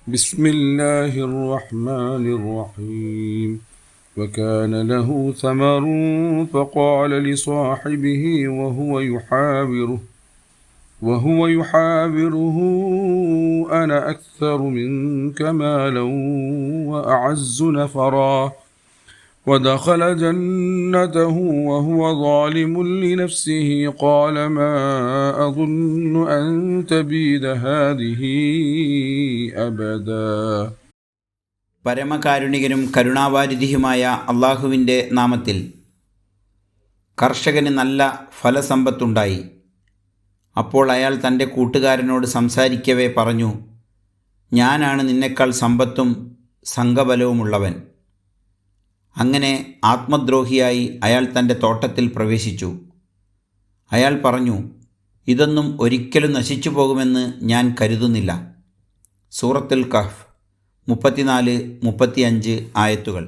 بسم الله الرحمن الرحيم وكان له ثمر فقال لصاحبه وهو يحاوره أنا أكثر منك مالا وأعز نفرا ودخل جنته وهو ظالم لنفسه قال ما أظن أن تبيد هذه أبدا. പരമകാരുണികനും കരുണാവാരിധിയുമായ അള്ളാഹുവിൻ്റെ നാമത്തിൽ. കർഷകന് നല്ല ഫലസമ്പത്തുണ്ടായി. അപ്പോൾ അയാൾ തൻ്റെ കൂട്ടുകാരനോട് സംസാരിക്കവേ പറഞ്ഞു, ഞാനാണ് നിന്നേക്കാൾ സമ്പത്തും സംഘബലവുമുള്ളവൻ. അങ്ങനെ ആത്മദ്രോഹിയായി അയാൾ തൻ്റെ തോട്ടത്തിൽ പ്രവേശിച്ചു. അയാൾ പറഞ്ഞു, ഇതൊന്നും ഒരിക്കലും നശിച്ചു പോകുമെന്ന് ഞാൻ കരുതുന്നില്ല. സൂറത്തുൽ കഹ്ഫ് 34-35 ആയത്തുകൾ.